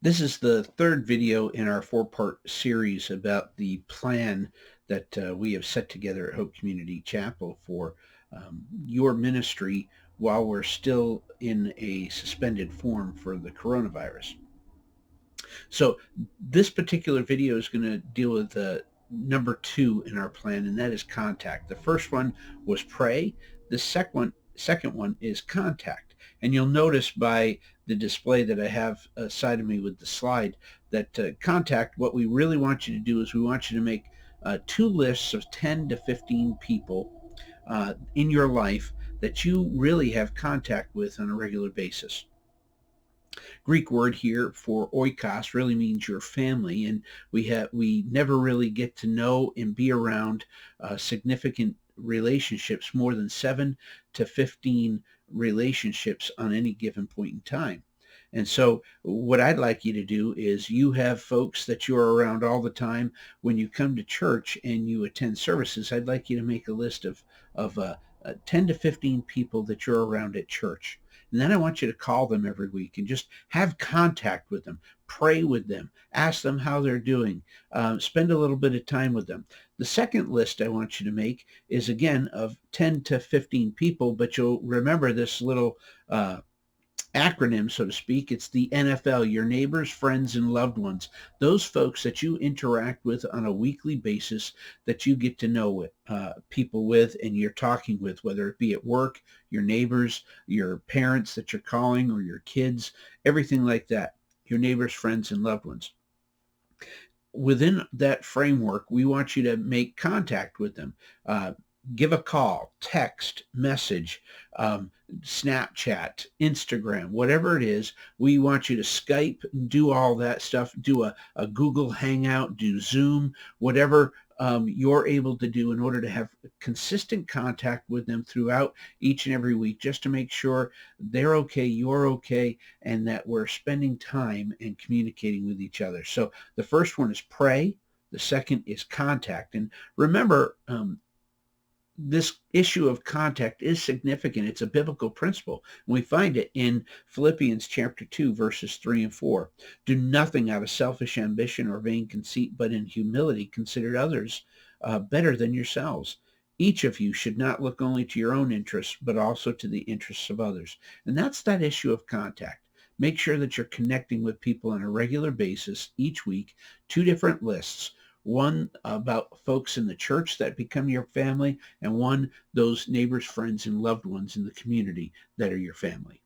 This is the third video in our four-part series about the plan that we have set together at Hope Community Chapel for your ministry while we're still in a suspended form for the coronavirus. So this particular video is going to deal with number two in our plan, and that is contact. The first one was pray. The second one is contact. And you'll notice by the display that I have side of me with the slide that contact, what we really want you to do is we want you to make two lists of 10 to 15 people in your life that you really have contact with on a regular basis. Greek word here for oikos really means your family, and we never really get to know and be around significant relationships, more than 7 to 15 relationships on any given point in time. And so what I'd like you to do is you have folks that you're around all the time. When you come to church and you attend services, I'd like you to make a list of 10 to 15 people that you're around at church. And then I want you to call them every week and just have contact with them, pray with them, ask them how they're doing, spend a little bit of time with them. The second list I want you to make is, again, of 10 to 15 people, but you'll remember this little acronym, so to speak. It's the NFL, your neighbors, friends, and loved ones. Those folks that you interact with on a weekly basis, that you get to know people with and you're talking with, whether it be at work, your neighbors, your parents that you're calling, or your kids, everything like that. Your neighbors, friends, and loved ones. Within that framework, we want you to make contact with them. Give a call, text, message, Snapchat, Instagram, whatever it is. We want you to Skype, do all that stuff, do a Google Hangout, do Zoom, whatever you're able to do in order to have consistent contact with them throughout each and every week, just to make sure they're okay, you're okay, and that we're spending time and communicating with each other. So the first one is pray. The second is contact. And remember, this issue of contact is significant. It's a biblical principle. And we find it in Philippians chapter 2, verses 3 and 4. Do nothing out of selfish ambition or vain conceit, but in humility consider others better than yourselves. Each of you should not look only to your own interests, but also to the interests of others. And that's that issue of contact. Make sure that you're connecting with people on a regular basis each week, two different lists. One about folks in the church that become your family, and one, those neighbors, friends, and loved ones in the community that are your family.